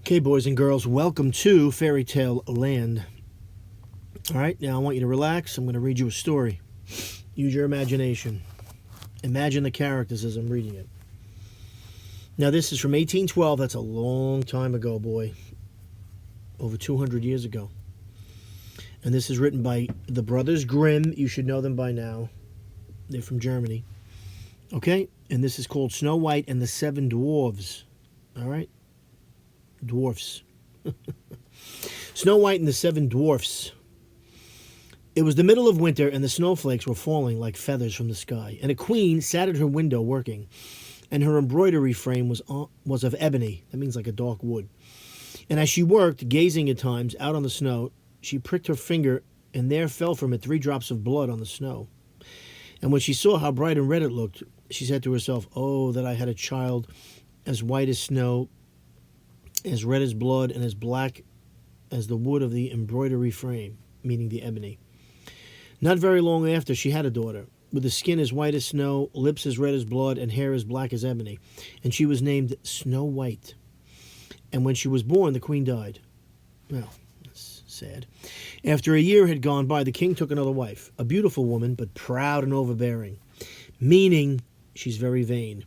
Okay, boys and girls, welcome to Fairy Tale Land. All right, now I want you to relax. I'm going to read you a story. Use your imagination. Imagine the characters as I'm reading it. Now, this is from 1812. That's a long time ago, boy. Over 200 years ago. And this is written by the brothers Grimm. You should know them by now. They're from Germany. Okay? And this is called Snow White and the Seven Dwarfs. All right? Dwarfs. Snow White and the Seven Dwarfs. It was the middle of winter, and the snowflakes were falling like feathers from the sky. And a queen sat at her window working, and her embroidery frame was of ebony. That means like a dark wood. And as she worked, gazing at times out on the snow, she pricked her finger, and there fell from it 3 drops of blood on the snow. And when she saw how bright and red it looked, she said to herself, "Oh, that I had a child as white as snow, as red as blood, and as black as the wood of the embroidery frame," meaning the ebony. Not very long after, she had a daughter, with a skin as white as snow, lips as red as blood, and hair as black as ebony. And she was named Snow White. And when she was born, the queen died. Well, that's sad. After a year had gone by, the king took another wife, a beautiful woman, but proud and overbearing, meaning she's very vain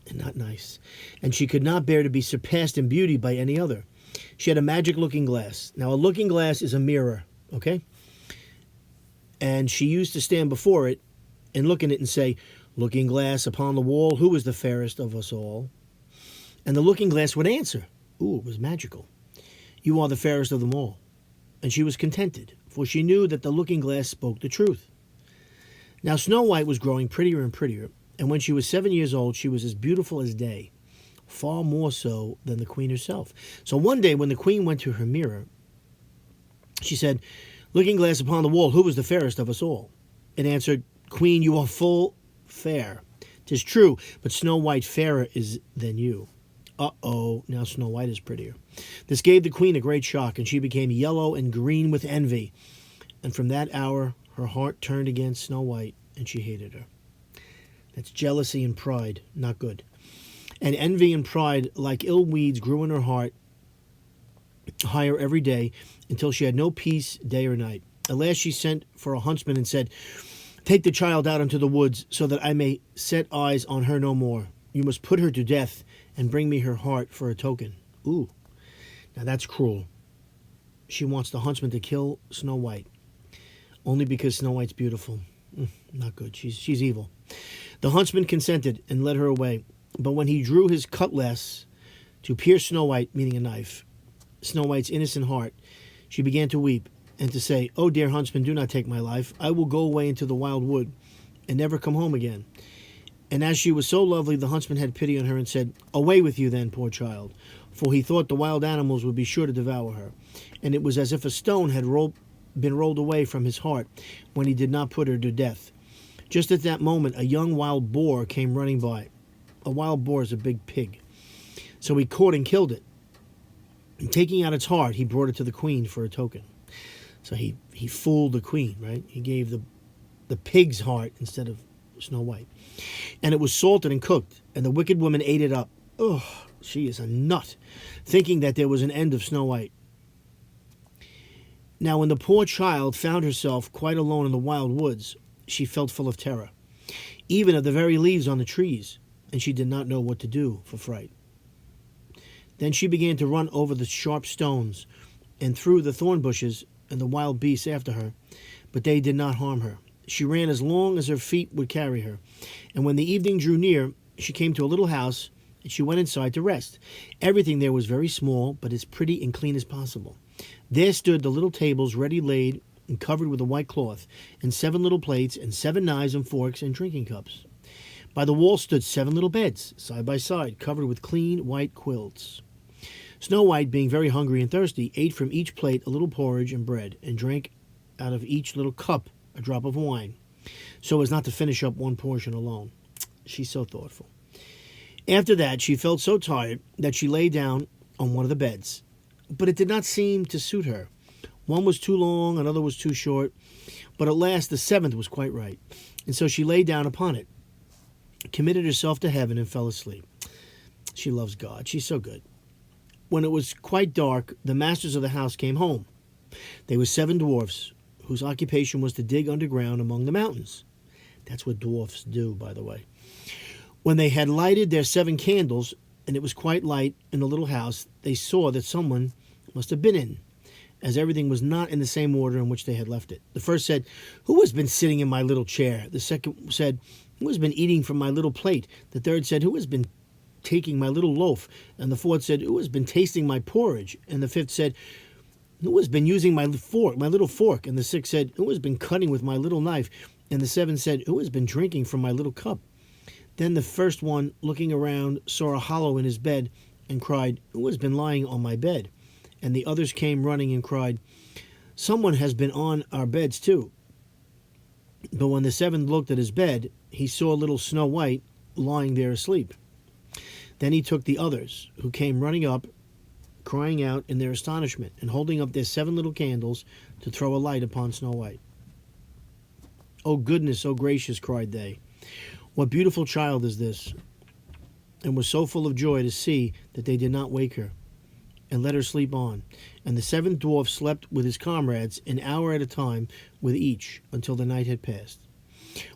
and not nice, and she could not bear to be surpassed in beauty by any other. She had a magic looking glass. Now, a looking glass is a mirror, okay? And she used to stand before it and look in it and say, "Looking glass upon the wall, who is the fairest of us all?" And the looking glass would answer. Ooh, it was magical. "You are the fairest of them all." And she was contented, for she knew that the looking glass spoke the truth. Now, Snow White was growing prettier and prettier, and when she was 7 years old, she was as beautiful as day, far more so than the queen herself. So one day, when the queen went to her mirror, she said, "Looking glass upon the wall, who is the fairest of us all?" It answered, "Queen, you are full fair. 'Tis true, but Snow White fairer is than you." Uh-oh, now Snow White is prettier. This gave the queen a great shock, and she became yellow and green with envy. And from that hour, her heart turned against Snow White, and she hated her. That's jealousy and pride, not good. And envy and pride, like ill weeds, grew in her heart higher every day, until she had no peace day or night. At last she sent for a huntsman and said, "Take the child out into the woods, so that I may set eyes on her no more. You must put her to death, and bring me her heart for a token." Ooh, now that's cruel. She wants the huntsman to kill Snow White, only because Snow White's beautiful. Not good. She's evil. The huntsman consented and led her away. But when he drew his cutlass to pierce Snow White, meaning a knife, Snow White's innocent heart, she began to weep and to say, "Oh, dear huntsman, do not take my life. I will go away into the wild wood and never come home again." And as she was so lovely, the huntsman had pity on her and said, "Away with you then, poor child," for he thought the wild animals would be sure to devour her. And it was as if a stone had been rolled away from his heart when he did not put her to death. Just at that moment, a young wild boar came running by. A wild boar is a big pig. So he caught and killed it. And taking out its heart, he brought it to the queen for a token. So he fooled the queen, right? He gave the pig's heart instead of Snow White. And it was salted and cooked, and the wicked woman ate it up. Oh, she is a nut, thinking that there was an end of Snow White. Now, when the poor child found herself quite alone in the wild woods, she felt full of terror, even of the very leaves on the trees, and she did not know what to do for fright. Then she began to run over the sharp stones and through the thorn bushes, and the wild beasts after her, but they did not harm her. She ran as long as her feet would carry her, and when the evening drew near, she came to a little house, and she went inside to rest. Everything there was very small, but as pretty and clean as possible. There stood the little tables ready laid and covered with a white cloth, and 7 little plates, and 7 knives and forks and drinking cups. By the wall stood 7 little beds, side by side, covered with clean white quilts. Snow White, being very hungry and thirsty, ate from each plate a little porridge and bread, and drank out of each little cup a drop of wine, so as not to finish up one portion alone. She's so thoughtful. After that, she felt so tired that she lay down on one of the beds, but it did not seem to suit her. One was too long, another was too short, but at last the 7th was quite right, and so she lay down upon it, committed herself to heaven, and fell asleep. She loves God. She's so good. When it was quite dark, the masters of the house came home. They were 7 dwarfs, whose occupation was to dig underground among the mountains. That's what dwarfs do, by the way. When they had lighted their 7 candles, and it was quite light in the little house, they saw that someone must have been in, as everything was not in the same order in which they had left it. The first said, "Who has been sitting in my little chair?" The second said, "Who has been eating from my little plate?" The third said, "Who has been taking my little loaf?" And the fourth said, "Who has been tasting my porridge?" And the fifth said, "Who has been using my little fork?" And the sixth said, "Who has been cutting with my little knife?" And the seventh said, "Who has been drinking from my little cup?" Then the first one, looking around, saw a hollow in his bed and cried, "Who has been lying on my bed?" And the others came running and cried, "Someone has been on our beds too." But when the seventh looked at his bed, he saw little Snow White lying there asleep. Then he took the others, who came running up, crying out in their astonishment, and holding up their 7 little candles to throw a light upon Snow White. "Oh goodness, oh gracious," cried they, "what beautiful child is this?" And was so full of joy to see that they did not wake her, and let her sleep on. And the 7th dwarf slept with his comrades an hour at a time with each, until the night had passed.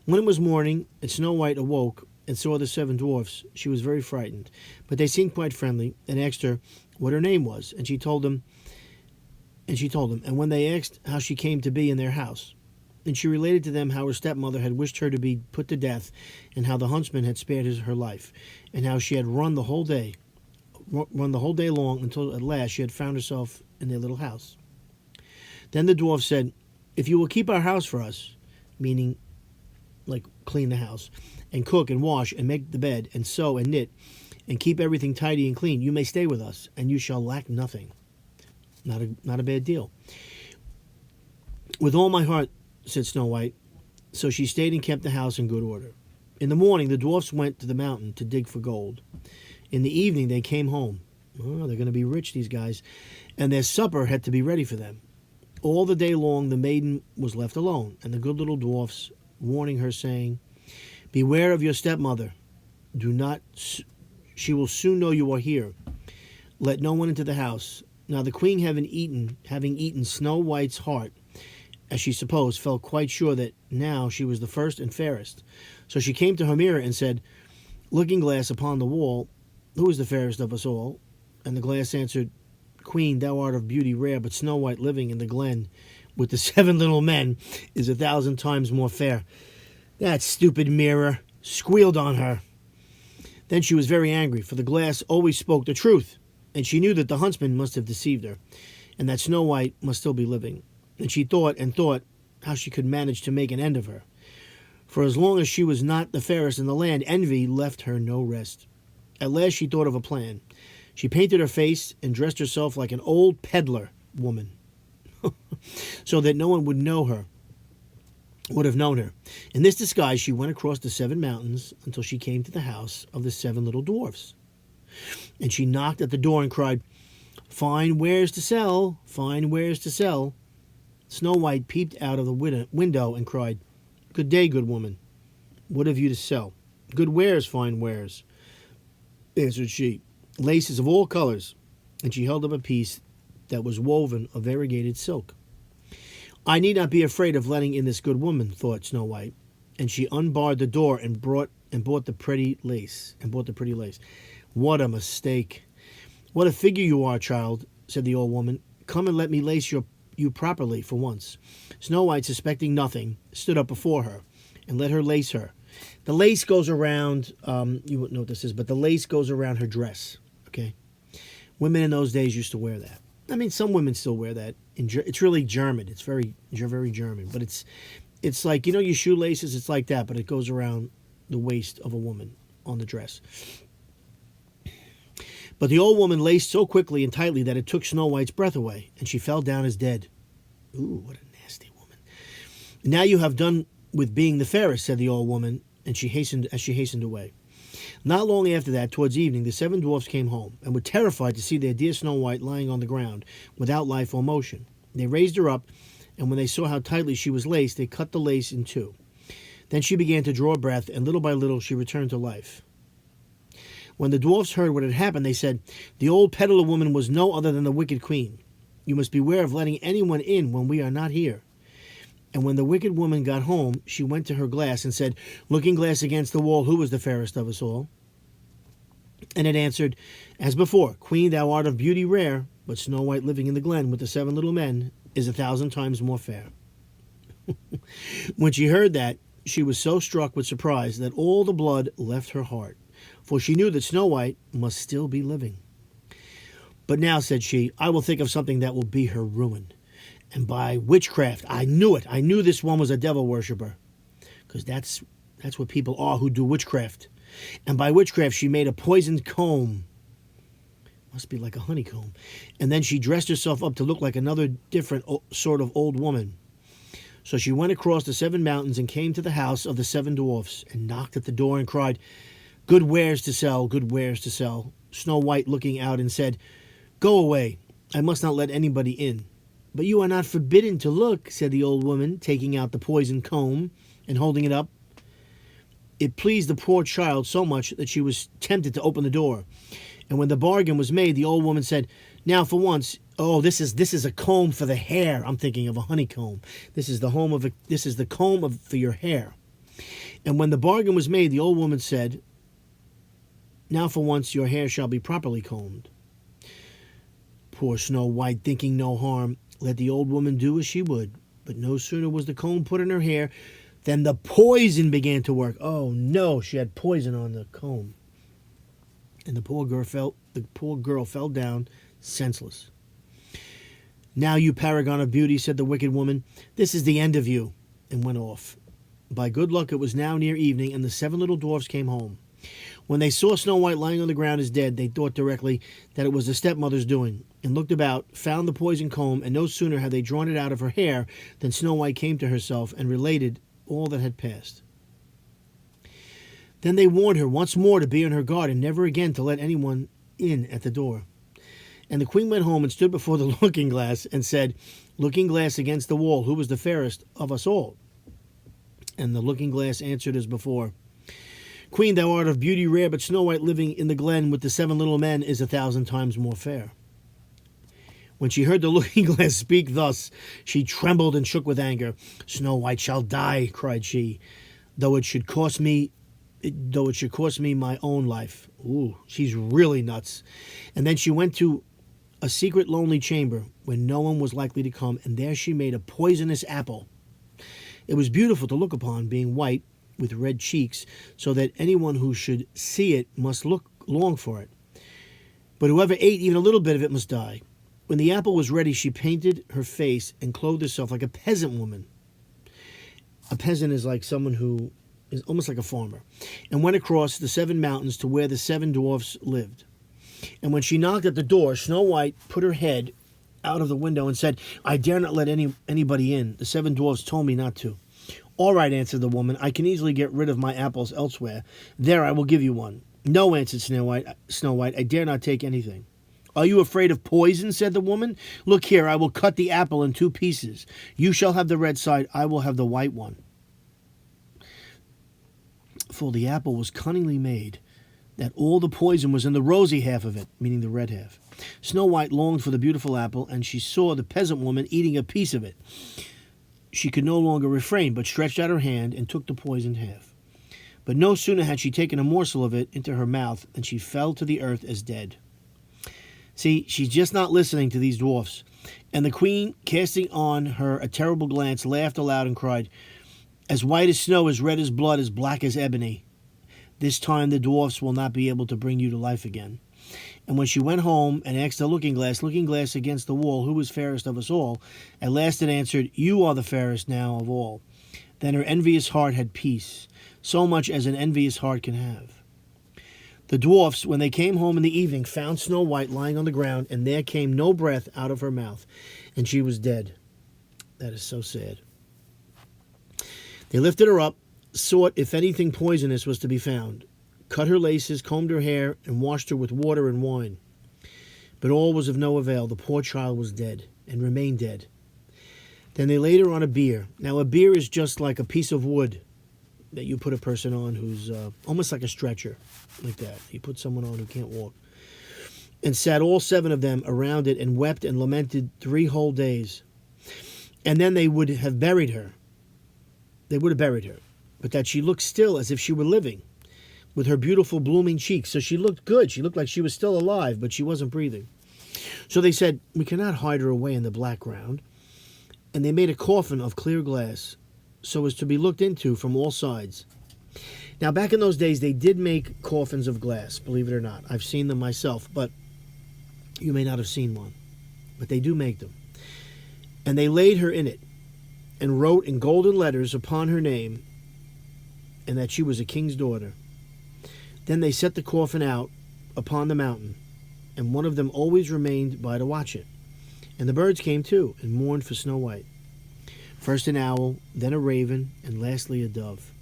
When it was morning, and Snow White awoke and saw the 7 dwarfs, she was very frightened. But they seemed quite friendly, and asked her what her name was, and she told them. And when they asked how she came to be in their house, and she related to them how her stepmother had wished her to be put to death, and how the huntsman had spared her life, and how she had run the whole day long, until at last she had found herself in their little house. Then the dwarf said, "If you will keep our house for us," meaning like clean the house, "and cook and wash and make the bed and sew and knit and keep everything tidy and clean, you may stay with us, and you shall lack nothing." Not a bad deal. "With all my heart," said Snow White. So she stayed and kept the house in good order. In the morning, the dwarfs went to the mountain to dig for gold. In the evening, they came home. Oh, they're going to be rich, these guys. And their supper had to be ready for them. All the day long, the maiden was left alone, and the good little dwarfs warning her, saying, "Beware of your stepmother. She will soon know you are here. Let no one into the house." Now the queen, having eaten Snow White's heart, as she supposed, felt quite sure that now she was the first and fairest. So she came to her mirror and said, "Looking glass upon the wall, who is the fairest of us all?" And the glass answered, "Queen, thou art of beauty rare, but Snow White living in the glen with the 7 little men is 1,000 times more fair." That stupid mirror squealed on her. Then she was very angry, for the glass always spoke the truth, and she knew that the huntsman must have deceived her, and that Snow White must still be living. And she thought and thought how she could manage to make an end of her. For as long as she was not the fairest in the land, envy left her no rest. At last she thought of a plan. She painted her face and dressed herself like an old peddler woman, so that no one would have known her. In this disguise she went across the 7 mountains until she came to the house of the 7 little dwarfs. And she knocked at the door and cried, "Fine wares to sell, fine wares to sell." Snow White peeped out of the window and cried, "Good day, good woman. What have you to sell?" "Good wares, fine wares," answered she. "Laces of all colors." And she held up a piece that was woven of variegated silk. "I need not be afraid of letting in this good woman," thought Snow White. And she unbarred the door and bought the pretty lace. What a mistake! "What a figure you are, child," said the old woman. "Come and let me lace you properly for once." Snow White, suspecting nothing, stood up before her and let her lace her. The lace goes around, you wouldn't know what this is, but the lace goes around her dress, okay? Women in those days used to wear that. I mean, some women still wear that. It's really German. It's very German. But it's like, you know, your shoelaces, it's like that, but it goes around the waist of a woman on the dress. But the old woman laced so quickly and tightly that it took Snow White's breath away, and she fell down as dead. Ooh, what a nasty woman. "Now you have done with being the fairest," said the old woman, and she hastened away. Not long after that, towards evening, the 7 dwarfs came home, and were terrified to see their dear Snow White lying on the ground, without life or motion. They raised her up, and when they saw how tightly she was laced, they cut the lace in 2. Then she began to draw breath, and little by little she returned to life. When the dwarfs heard what had happened, they said, "The old peddler woman was no other than the wicked queen. You must beware of letting anyone in when we are not here." And when the wicked woman got home, she went to her glass and said, "Looking glass against the wall, who was the fairest of us all?" And it answered, as before, "Queen, thou art of beauty rare, but Snow White living in the glen with the 7 little men is 1,000 times more fair." When she heard that, she was so struck with surprise that all the blood left her heart, for she knew that Snow White must still be living. "But now," said she, "I will think of something that will be her ruin. And by witchcraft, I knew it. I knew this one was a devil worshiper, because that's what people are who do witchcraft. And by witchcraft, she made a poisoned comb. Must be like a honeycomb. And then she dressed herself up to look like another different sort of old woman. So she went across the 7 mountains and came to the house of the 7 dwarfs and knocked at the door and cried, 'Good wares to sell, good wares to sell.' Snow White, looking out, and said, 'Go away. I must not let anybody in.' 'But you are not forbidden to look,' said the old woman, taking out the poisoned comb and holding it up. It pleased the poor child so much that she was tempted to open the door. And when the bargain was made, the old woman said, 'Now for once, this is a comb for the hair.' I'm thinking of a honeycomb. This is the comb for your hair." And when the bargain was made, the old woman said, "Now for once your hair shall be properly combed." Poor Snow White, thinking no harm, let the old woman do as she would. But no sooner was the comb put in her hair than the poison began to work. Oh no, she had poison on the comb. And the poor girl fell down senseless. "Now, you paragon of beauty," said the wicked woman, "this is the end of you," and went off. By good luck it was now near evening, and the 7 little dwarfs came home. When they saw Snow White lying on the ground as dead, they thought directly that it was the stepmother's doing, and looked about, found the poisoned comb, and no sooner had they drawn it out of her hair than Snow White came to herself and related all that had passed. Then they warned her once more to be on her guard and never again to let anyone in at the door. And the queen went home and stood before the looking glass and said, "Looking glass against the wall, who was the fairest of us all?" And the looking glass answered as before, "Queen, thou art of beauty rare, but Snow White living in the glen with the 7 little men is 1,000 times more fair." When she heard the looking glass speak thus, she trembled and shook with anger. "Snow White shall die," cried she, though it should cost me my own life." Ooh, she's really nuts. And then she went to a secret lonely chamber where no one was likely to come, and there she made a poisonous apple. It was beautiful to look upon, being white with red cheeks, so that anyone who should see it must long for it. But whoever ate even a little bit of it must die. When the apple was ready, she painted her face and clothed herself like a peasant woman. A peasant is like someone who is almost like a farmer, and went across the 7 mountains to where the 7 dwarfs lived. And when she knocked at the door, Snow White put her head out of the window and said, "I dare not let anybody in. The 7 dwarfs told me not to." "All right," answered the woman. "I can easily get rid of my apples elsewhere. There, I will give you one." "No," answered Snow White, "I dare not take anything." "Are you afraid of poison?" said the woman. "Look here, I will cut the apple in 2 pieces. You shall have the red side, I will have the white one." For the apple was cunningly made, that all the poison was in the rosy half of it, meaning the red half. Snow White longed for the beautiful apple, and she saw the peasant woman eating a piece of it. She could no longer refrain, but stretched out her hand and took the poisoned half. But no sooner had she taken a morsel of it into her mouth than she fell to the earth as dead. See, she's just not listening to these dwarfs. And the queen, casting on her a terrible glance, laughed aloud and cried, "As white as snow, as red as blood, as black as ebony. This time the dwarfs will not be able to bring you to life again." And when she went home and asked the looking glass against the wall, who was fairest of us all, at last it answered, "You are the fairest now of all." Then her envious heart had peace, so much as an envious heart can have. The dwarfs, when they came home in the evening, found Snow White lying on the ground, and there came no breath out of her mouth, and she was dead. That is so sad. They lifted her up, sought if anything poisonous was to be found, cut her laces, combed her hair, and washed her with water and wine. But all was of no avail. The poor child was dead, and remained dead. Then they laid her on a bier. Now a bier is just like a piece of wood, that you put a person on who's almost like a stretcher, like that. You put someone on who can't walk. And sat all 7 of them around it and wept and lamented 3 whole days. And then they would have buried her. They would have buried her. But that she looked still as if she were living, with her beautiful blooming cheeks. So she looked good. She looked like she was still alive, but she wasn't breathing. So they said, we cannot hide her away in the black ground. And they made a coffin of clear glass, so as to be looked into from all sides. Now, back in those days, they did make coffins of glass, believe it or not. I've seen them myself, but you may not have seen one. But they do make them. And they laid her in it, and wrote in golden letters upon her name, and that she was a king's daughter. Then they set the coffin out upon the mountain, and one of them always remained by to watch it. And the birds came too, and mourned for Snow White. First an owl, then a raven, and lastly a dove.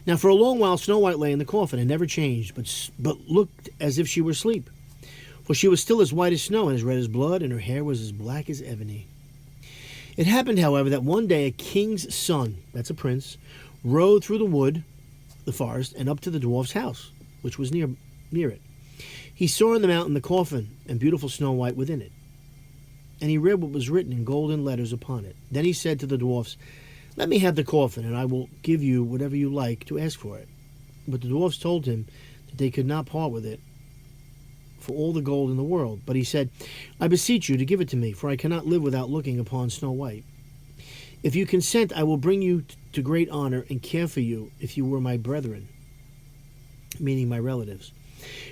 Now for a long while Snow White lay in the coffin, and never changed, but looked as if she were asleep. For she was still as white as snow, and as red as blood, and her hair was as black as ebony. It happened, however, that one day a king's son, that's a prince, rode through the wood, the forest, and up to the dwarf's house, which was near it. He saw on the mountain the coffin, and beautiful Snow White within it. And he read what was written in golden letters upon it. Then he said to the dwarfs, let me have the coffin, and I will give you whatever you like to ask for it. But the dwarfs told him that they could not part with it for all the gold in the world. But he said, I beseech you to give it to me, for I cannot live without looking upon Snow White. If you consent, I will bring you to great honor and care for you if you were my brethren, meaning my relatives.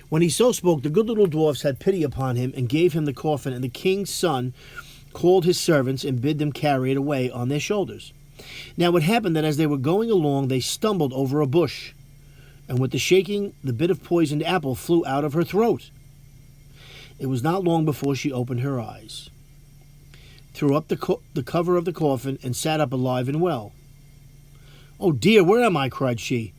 When he so spoke, the good little dwarfs had pity upon him and gave him the coffin, and the king's son called his servants and bid them carry it away on their shoulders. Now it happened that as they were going along, they stumbled over a bush, and with the shaking, the bit of poisoned apple flew out of her throat. It was not long before she opened her eyes, threw up the cover of the coffin, and sat up alive and well. Oh dear, where am I? Cried she.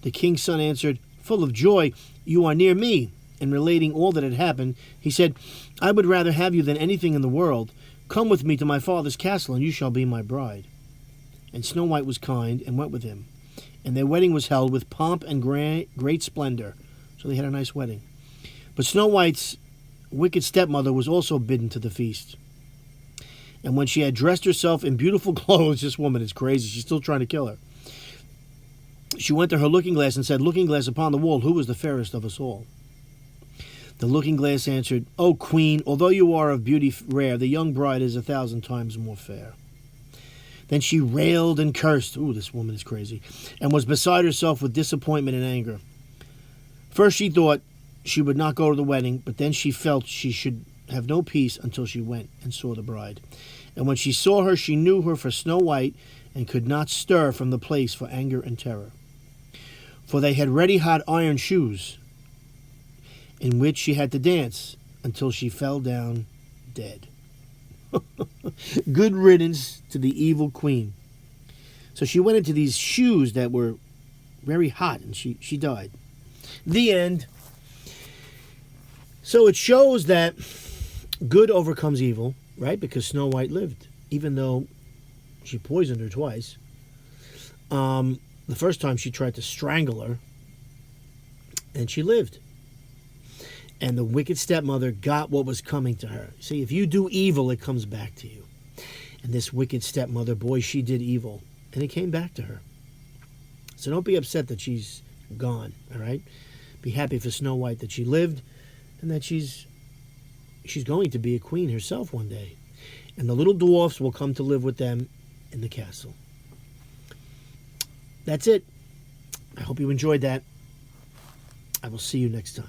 The king's son answered, full of joy, you are near me. And relating all that had happened, he said, I would rather have you than anything in the world. Come with me to my father's castle, and you shall be my bride. And Snow White was kind, and went with him. And their wedding was held with pomp and great splendor. So they had a nice wedding. But Snow White's wicked stepmother was also bidden to the feast. And when she had dressed herself in beautiful clothes, this woman is crazy, she's still trying to kill her. She went to her looking glass and said, Looking glass upon the wall, who is the fairest of us all? The looking glass answered, O queen, although you are of beauty rare, the young bride is 1,000 times more fair. Then she railed and cursed, ooh, this woman is crazy, and was beside herself with disappointment and anger. First she thought she would not go to the wedding, but then she felt she should have no peace until she went and saw the bride. And when she saw her, she knew her for Snow White, and could not stir from the place for anger and terror. For they had red-hot iron shoes, in which she had to dance until she fell down dead. Good riddance to the evil queen. So she went into these shoes that were very hot, and she died. The end. So it shows that good overcomes evil, right? Because Snow White lived, even though she poisoned her twice. The first time she tried to strangle her, and she lived. And the wicked stepmother got what was coming to her. See, if you do evil, it comes back to you. And this wicked stepmother, boy, she did evil, and it came back to her. So don't be upset that she's gone, all right? Be happy for Snow White that she lived, and that she's going to be a queen herself one day. And the little dwarfs will come to live with them in the castle. That's it. I hope you enjoyed that. I will see you next time.